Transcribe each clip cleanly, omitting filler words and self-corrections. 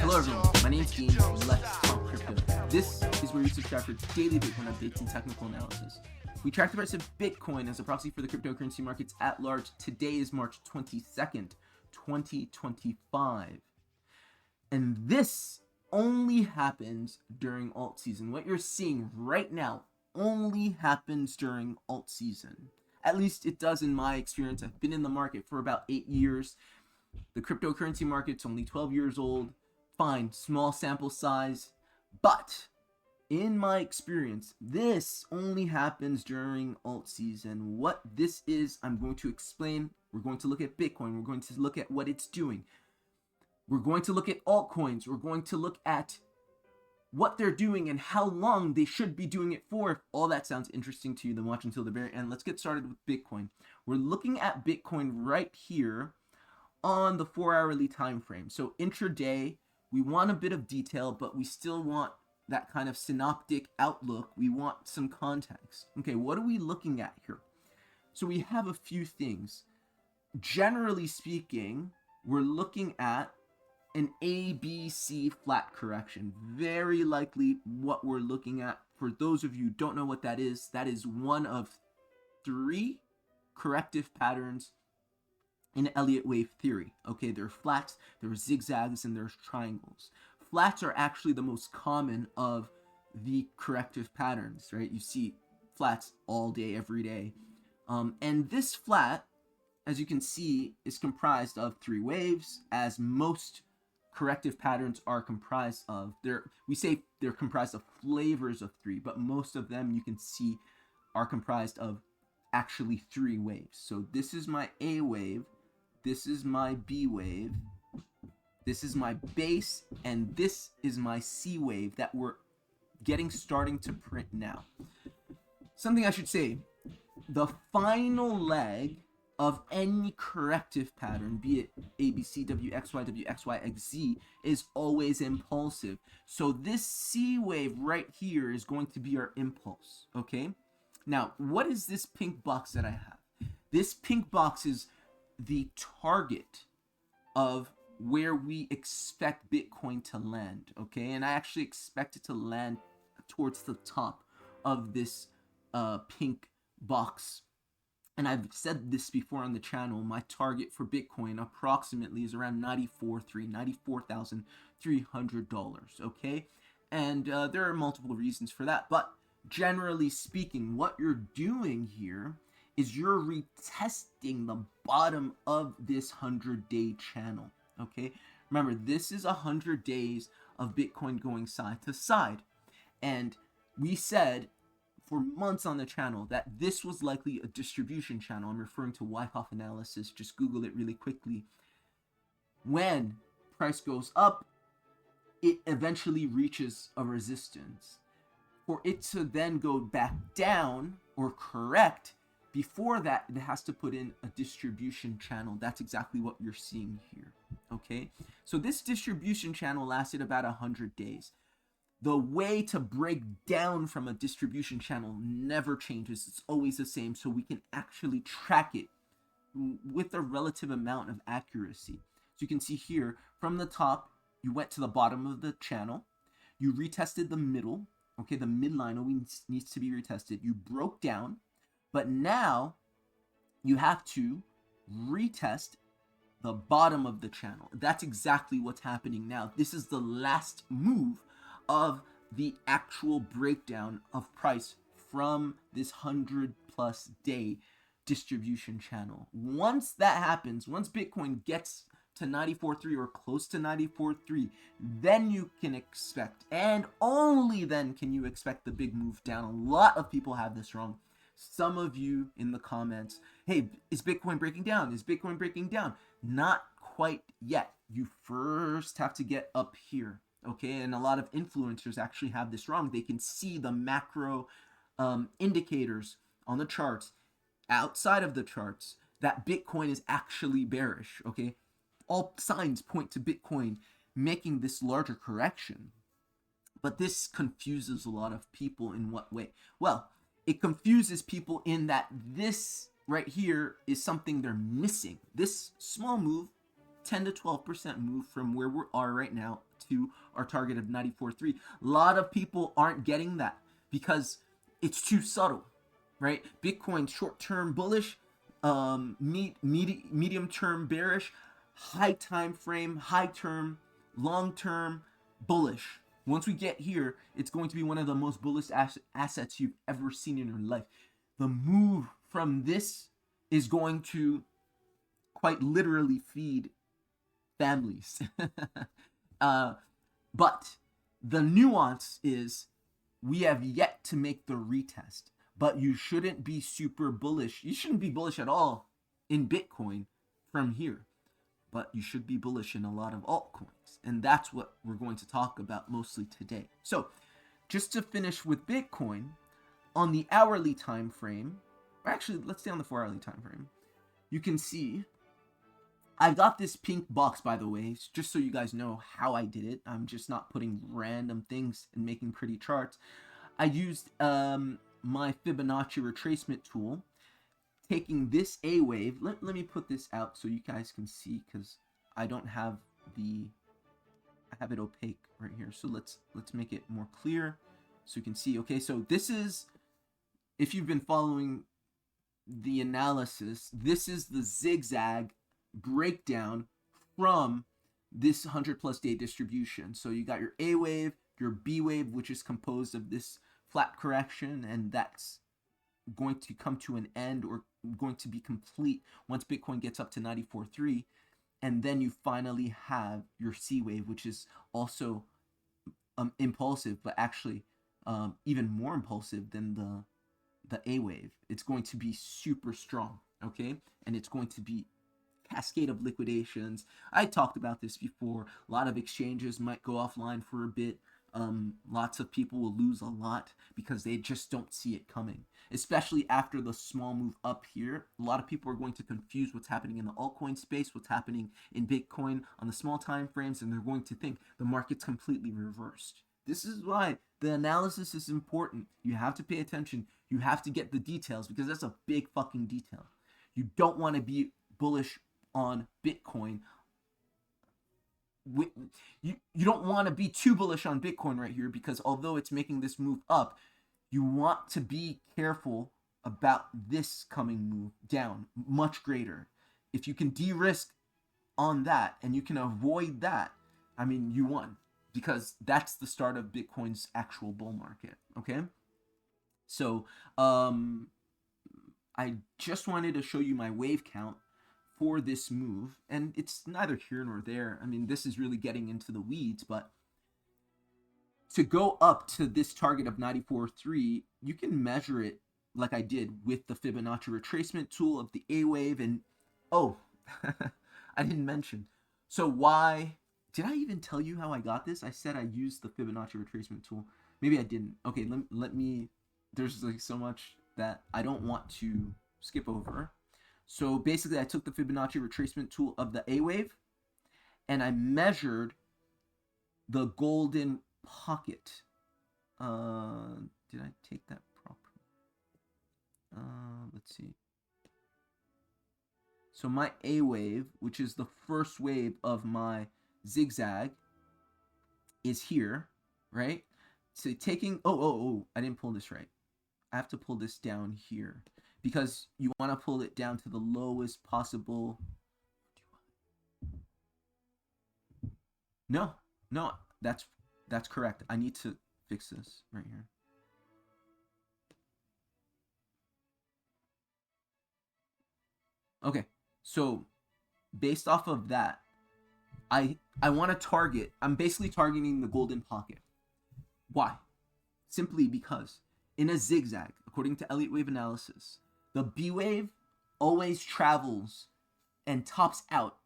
Hello everyone, my name's Dean, let's talk crypto. This is where you subscribe for daily Bitcoin updates and technical analysis. We track the price of Bitcoin as a proxy for the cryptocurrency markets at large. Today is March 22nd, 2025. And this only happens during alt season. What you're seeing right now only happens during alt season. At least it does in my experience. I've been in the market for about 8 years. The cryptocurrency market's only 12 years old. Fine, small sample size. But in my experience, this only happens during alt season. What this is, I'm going to explain. We're going to look at Bitcoin. We're going to look at what it's doing. We're going to look at altcoins. We're going to look at what they're doing and how long they should be doing it for. If all that sounds interesting to you, then watch until the very end. Let's get started with Bitcoin. We're looking at Bitcoin right here on the 4-hourly time frame. So intraday, we want a bit of detail, but we still want that kind of synoptic outlook. We want some context. Okay, what are we looking at here? So we have a few things. Generally speaking, we're looking at an ABC flat correction. Very likely what we're looking at. For those of you who don't know what that is one of 3 corrective patterns in Elliott wave theory. Okay, there are flats, there are zigzags, and there's triangles. Flats are actually the most common of the corrective patterns, right? You see flats all day, every day. And this flat, as you can see, is comprised of 3 waves, as most corrective patterns are comprised of. We say they're comprised of flavors of 3, but most of them you can see are comprised of actually 3 waves. So this is my A wave, this is my B wave, this is my base, and this is my C wave that we're starting to print now. Something I should say, the final leg of any corrective pattern, be it A, B, C, W, X, Y, W, X, Y, X, Z, is always impulsive. So this C wave right here is going to be our impulse, okay? Now, what is this pink box that I have? This pink box is the target of where we expect Bitcoin to land, okay? And I actually expect it to land towards the top of this pink box. And I've said this before on the channel, my target for Bitcoin approximately is around $94,300, okay? And there are multiple reasons for that, but generally speaking, what you're doing here is you're retesting the bottom of this 100-day channel, okay? Remember, this is 100 days of Bitcoin going side to side. And we said for months on the channel that this was likely a distribution channel. I'm referring to Wyckoff analysis. Just Google it really quickly. When price goes up, it eventually reaches a resistance. For it to then go back down or correct, before that, it has to put in a distribution channel. That's exactly what you're seeing here, okay? So this distribution channel lasted about 100 days. The way to break down from a distribution channel never changes. It's always the same, so we can actually track it with a relative amount of accuracy. So you can see here, from the top, you went to the bottom of the channel. You retested the middle. Okay, the midline always needs to be retested. You broke down, but now you have to retest the bottom of the channel. That's exactly what's happening now. This is the last move of the actual breakdown of price from this 100+ day distribution channel. Once that happens, once Bitcoin gets to 94.3 or close to 94.3, then you can expect, and only then can you expect the big move down. A lot of people have this wrong. Some of you in the comments, hey, is Bitcoin breaking down? Is Bitcoin breaking down? Not quite yet. You first have to get up here. Okay, and a lot of influencers actually have this wrong. They can see the macro indicators on the charts, outside of the charts, that Bitcoin is actually bearish, okay? All signs point to Bitcoin making this larger correction. But this confuses a lot of people in what way? Well, it confuses people in that this right here is something they're missing. This small move, 10 to 12% move from where we are right now to our target of 94.3. A lot of people aren't getting that because it's too subtle, right? Bitcoin short-term bullish, medium-term bearish, high time frame, high term, long-term bullish. Once we get here, it's going to be one of the most bullish assets you've ever seen in your life. The move from this is going to quite literally feed families. But the nuance is we have yet to make the retest. But you shouldn't be super bullish. You shouldn't be bullish at all in Bitcoin from here. But you should be bullish in a lot of altcoins. And that's what we're going to talk about mostly today. So just to finish with Bitcoin, on the hourly time frame, or actually let's stay on the 4-hourly time frame, you can see I've got this pink box, by the way, just so you guys know how I did it. I'm just not putting random things and making pretty charts. I used my Fibonacci retracement tool, taking this A wave. Let me put this out so you guys can see, because I don't have I have it opaque right here. So let's make it more clear so you can see. Okay, so this is, if you've been following the analysis, this is the zigzag breakdown from this 100+ day distribution. So you got your A wave, your B wave, which is composed of this flat correction, and that's going to come to an end or going to be complete once Bitcoin gets up to 94.3. And then you finally have your C wave, which is also impulsive, but actually even more impulsive than the A wave. It's going to be super strong, okay? And it's going to be cascade of liquidations. I talked about this before. A lot of exchanges might go offline for a bit. Lots of people will lose a lot because they just don't see it coming, especially after the small move up here. A lot of people are going to confuse what's happening in the altcoin space, what's happening in Bitcoin on the small time frames, and they're going to think the market's completely reversed. This is why the analysis is important. You have to pay attention. You have to get the details, because that's a big fucking detail. You don't want to be bullish on Bitcoin. You don't want to be too bullish on Bitcoin right here, because although it's making this move up, you want to be careful about this coming move down much greater. If you can de-risk on that and you can avoid that, I mean, you won, because that's the start of Bitcoin's actual bull market. Okay, so I just wanted to show you my wave count for this move, and it's neither here nor there. I mean, this is really getting into the weeds, but to go up to this target of 94.3, you can measure it like I did with the Fibonacci retracement tool of the A wave. And oh, I didn't mention. So why did I even tell you how I got this? I said I used the Fibonacci retracement tool. Maybe I didn't. Okay, let me. There's like so much that I don't want to skip over. So basically, I took the Fibonacci retracement tool of the A wave, and I measured the golden pocket. Did I take that properly? Let's see. So my A wave, which is the first wave of my zigzag, is here, right? So taking, I didn't pull this right. I have to pull this down here, because you want to pull it down to the lowest possible. No, that's correct. I need to fix this right here. Okay, so based off of that, I want to target, I'm basically targeting the golden pocket. Why? Simply because in a zigzag, according to Elliott wave analysis, the B wave always travels and tops out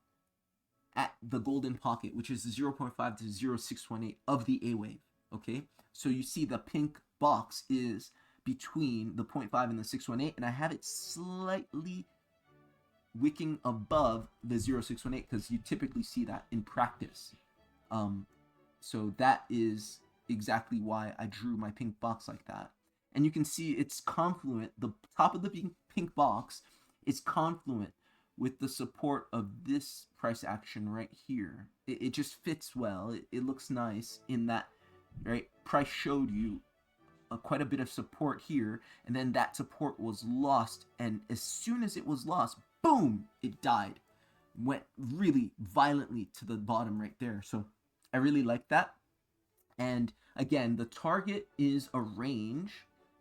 at the golden pocket, which is the 0.5 to 0.618 of the A wave. Okay, so you see the pink box is between the 0.5 and the 618, and I have it slightly wicking above the 0.618 because you typically see that in practice. So that is exactly why I drew my pink box like that. And you can see it's confluent. The top of the pink box is confluent with the support of this price action right here. It just fits well. It looks nice in that, right? Price showed you quite a bit of support here, and then that support was lost, and as soon as it was lost, boom, it died. Went really violently to the bottom right there. So I really like that. And again, the target is a range,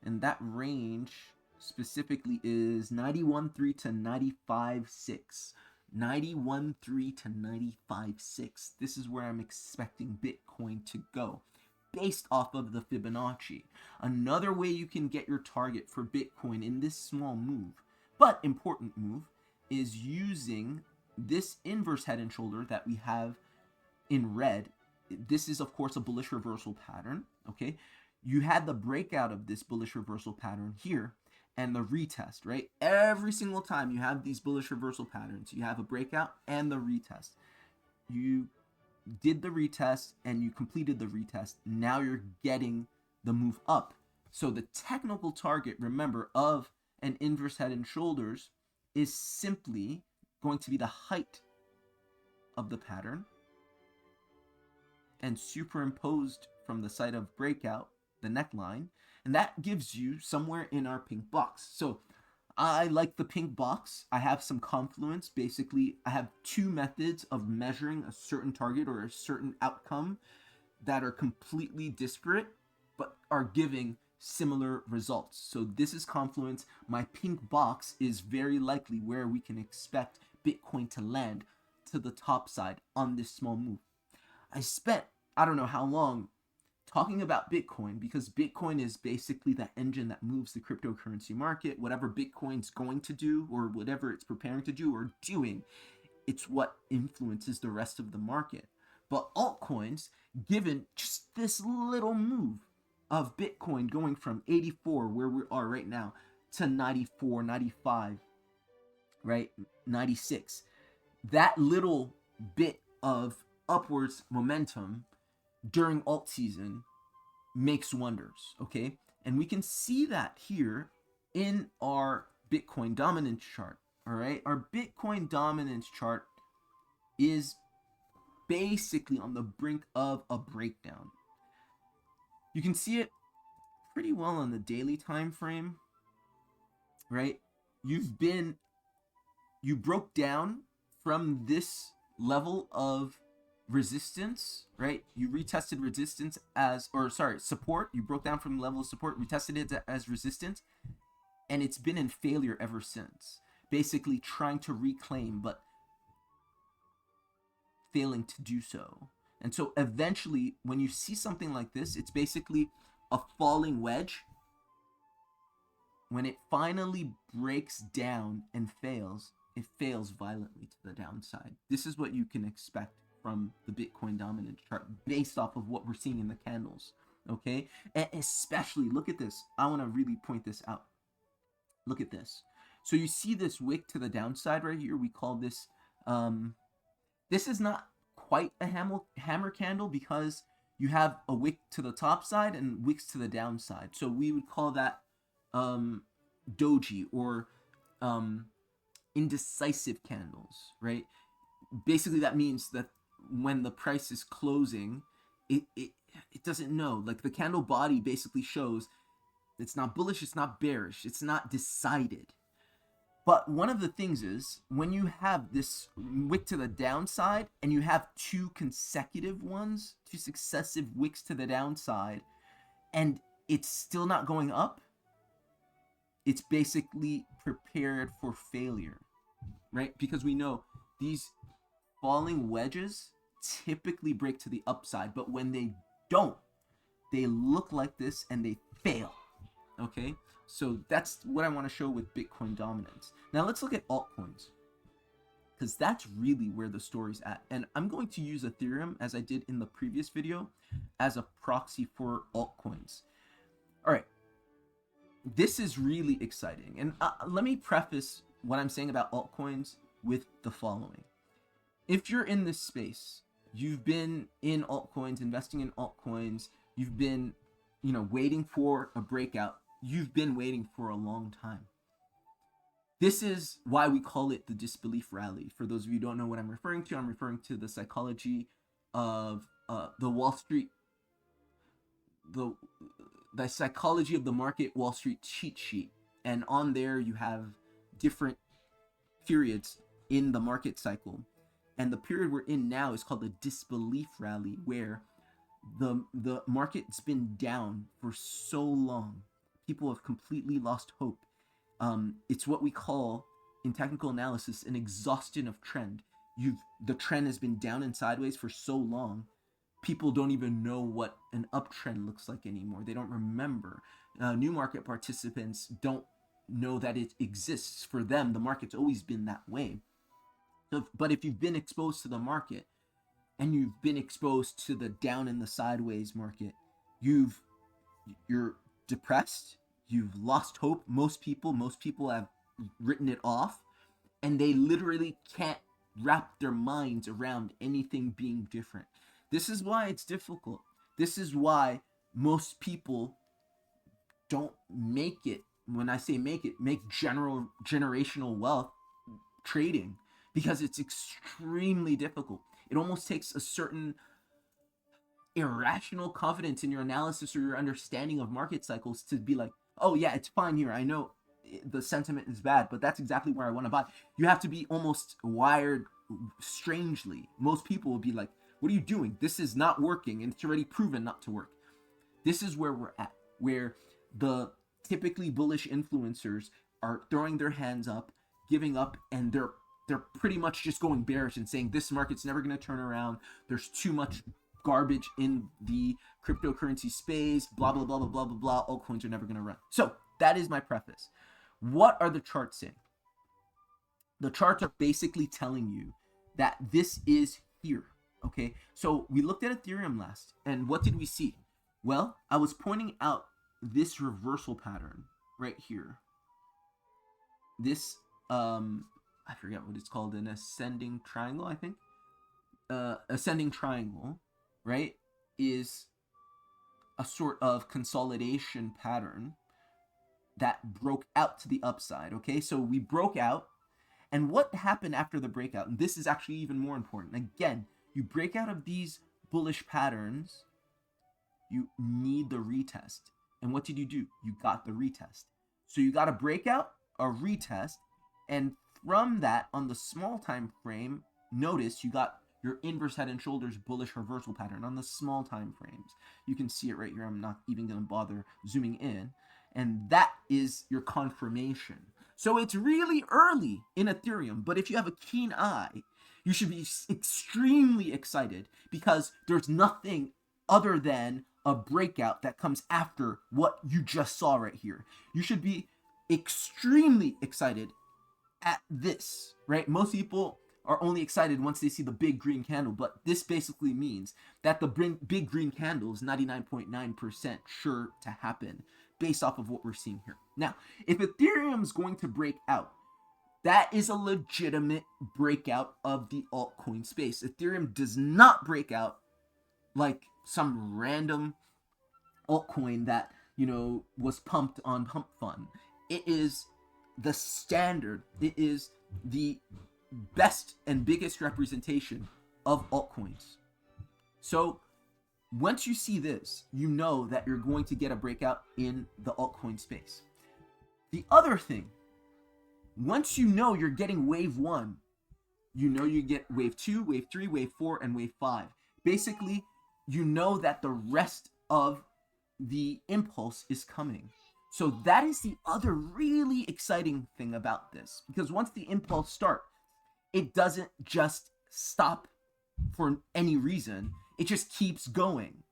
and that range specifically is 91.3 to 95.6. 91.3 to 95.6. This is where I'm expecting Bitcoin to go, based off of the Fibonacci. Another way you can get your target for Bitcoin in this small move, but important move, is using this inverse head and shoulder that we have in red. This is, of course, a bullish reversal pattern, okay? You had the breakout of this bullish reversal pattern here and the retest, right? Every single time you have these bullish reversal patterns, you have a breakout and the retest. You did the retest and you completed the retest. Now you're getting the move up. So the technical target, remember, of an inverse head and shoulders is simply going to be the height of the pattern, and superimposed from the side of breakout, the neckline, and that gives you somewhere in our pink box. So I like the pink box. I have some confluence. Basically, I have two methods of measuring a certain target or a certain outcome that are completely disparate, but are giving similar results. So this is confluence. My pink box is very likely where we can expect Bitcoin to land to the top side on this small move. I spent, I don't know how long, talking about Bitcoin, because Bitcoin is basically the engine that moves the cryptocurrency market. Whatever Bitcoin's going to do, or whatever it's preparing to do or doing, it's what influences the rest of the market. But altcoins, given just this little move of Bitcoin going from 84, where we are right now, to 94, 95, right, 96, that little bit of upwards momentum during alt season makes wonders, okay? And we can see that here in our Bitcoin dominance chart, all right? Our Bitcoin dominance chart is basically on the brink of a breakdown. You can see it pretty well on the daily time frame, right? You broke down from this level of resistance, right? You retested resistance support. You broke down from the level of support, retested it as resistance, and it's been in failure ever since. Basically trying to reclaim, but failing to do so. And so eventually, when you see something like this, it's basically a falling wedge. When it finally breaks down and fails, it fails violently to the downside. This is what you can expect from the Bitcoin dominance chart based off of what we're seeing in the candles, okay? And especially, look at this. I want to really point this out. Look at this. So you see this wick to the downside right here. We call this, this is not quite a hammer candle, because you have a wick to the top side and wicks to the downside. So we would call that doji, or indecisive candles, right? Basically, that means that when the price is closing, it doesn't know. Like, the candle body basically shows it's not bullish, it's not bearish, it's not decided. But one of the things is, when you have this wick to the downside and you have two successive wicks to the downside, and it's still not going up, it's basically prepared for failure, right? Because we know these falling wedges typically break to the upside, but when they don't, they look like this and they fail, okay? So that's what I want to show with Bitcoin dominance. Now let's look at altcoins, because that's really where the story's at. And I'm going to use Ethereum, as I did in the previous video, as a proxy for altcoins. All right, this is really exciting. And let me preface what I'm saying about altcoins with the following. If you're in this space, you've been in altcoins, investing in altcoins, you've been, waiting for a breakout, you've been waiting for a long time. This is why we call it the disbelief rally. For those of you who don't know what I'm referring to the psychology of the Wall Street, the psychology of the market Wall Street cheat sheet. And on there you have different periods in the market cycle. And the period we're in now is called the disbelief rally, where the market's been down for so long. People have completely lost hope. It's what we call in technical analysis an exhaustion of trend. The trend has been down and sideways for so long, people don't even know what an uptrend looks like anymore. They don't remember. New market participants don't know that it exists. For them, the market's always been that way. But if you've been exposed to the market and you've been exposed to the down and the sideways market, you're depressed, you've lost hope. Most people have written it off, and they literally can't wrap their minds around anything being different. This is why it's difficult. This is why most people don't make it. When I say make generational wealth trading, because it's extremely difficult. It almost takes a certain irrational confidence in your analysis or your understanding of market cycles to be like, oh yeah, it's fine here. I know the sentiment is bad, but that's exactly where I want to buy. You have to be almost wired strangely. Most people will be like, what are you doing? This is not working, and it's already proven not to work. This is where we're at, where the typically bullish influencers are throwing their hands up, giving up, and they're pretty much just going bearish and saying this market's never going to turn around. There's too much garbage in the cryptocurrency space, blah, blah, blah, blah, blah, blah, blah. Altcoins are never going to run. So that is my preface. What are the charts saying? The charts are basically telling you that this is here. Okay, so we looked at Ethereum last, and what did we see? Well, I was pointing out this reversal pattern right here. This, I forget what it's called, an ascending triangle, I think. Ascending triangle, right, is a sort of consolidation pattern that broke out to the upside, okay? So we broke out, and what happened after the breakout? And this is actually even more important. Again, you break out of these bullish patterns, you need the retest. And what did you do? You got the retest. So you got a breakout, a retest, and from that, on the small time frame, notice you got your inverse head and shoulders bullish reversal pattern on the small time frames. You can see it right here. I'm not even going to bother zooming in. And that is your confirmation. So it's really early in Ethereum, but if you have a keen eye, you should be extremely excited, because there's nothing other than a breakout that comes after what you just saw right here. You should be extremely excited at this, right? Most people are only excited once they see the big green candle, but this basically means that the big green candle is 99.9% sure to happen based off of what we're seeing here. Now, if Ethereum is going to break out, that is a legitimate breakout of the altcoin space. Ethereum does not break out like some random altcoin that, was pumped on Pump Fund. It is the standard. It is the best and biggest representation of altcoins. So once you see this, you know that you're going to get a breakout in the altcoin space. The other thing, once you know you're getting wave 1, you know you get wave 2, wave 3, wave 4, and wave 5. Basically, you know that the rest of the impulse is coming. So that is the other really exciting thing about this, because once the impulse starts, it doesn't just stop for any reason. It just keeps going.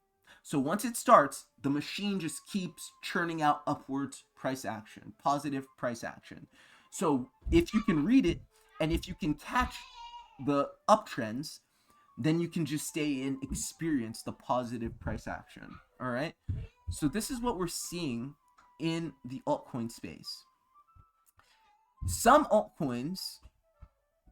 So once it starts, the machine just keeps churning out upwards price action, positive price action. So if you can read it, and if you can catch the uptrends, then you can just stay and experience the positive price action. All right. So this is what we're seeing in the altcoin space. Some altcoins,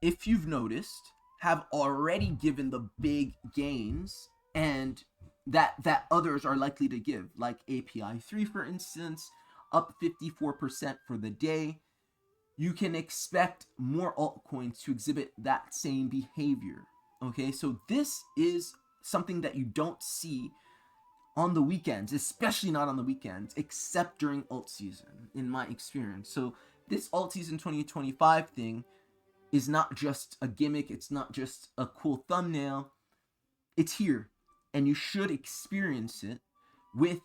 if you've noticed, have already given the big gains, and that others are likely to give, like API 3, for instance, up 54% for the day. you can expect more altcoins to exhibit that same behavior. Okay, so this is something that you don't see on the weekends, especially not on the weekends, except during alt season, in my experience. So this alt season 2025 thing is not just a gimmick, it's not just a cool thumbnail, it's here, and you should experience it with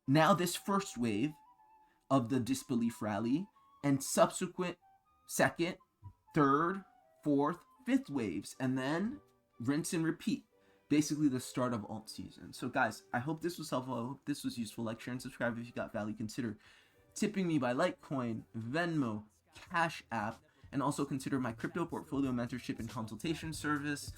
now this first wave of the disbelief rally and subsequent second, third, fourth, fifth waves, and then rinse and repeat. Basically the start of alt season. So guys, I hope this was helpful. I hope this was useful. Like, share, and subscribe if you got value. Consider tipping me by Litecoin, Venmo, Cash App, and also consider my crypto portfolio mentorship and consultation service.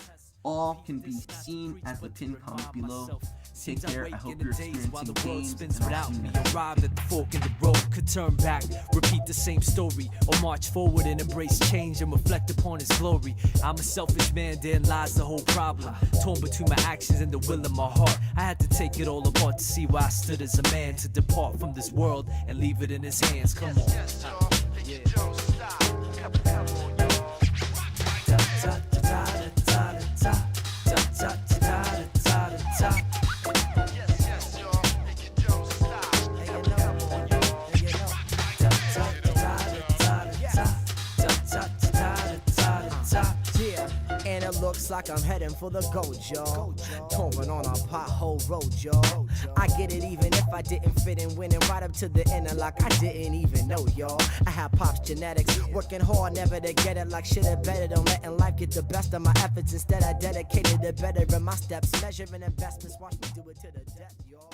All can be seen at the pinned comment below. Take care. I hope you're experiencing gains. Without me, arrived at the fork in the road, could turn back, repeat the same story, or march forward and embrace change and reflect upon His glory. I'm a selfish man, therein lies the whole problem. Torn between my actions and the will of my heart. I had to take it all apart to see where I stood as a man, to depart from this world and leave it in His hands. Come on. And it looks like I'm heading for the gold, y'all. Touring on a pothole road, y'all. I get it even if I didn't fit in, winning right up to the end, like I didn't even know, y'all. I have Pop's genetics, working hard never to get it, like shit it better than letting life get the best of my efforts. Instead I dedicated to bettering my steps, measuring investments, watch me do it to the death, y'all.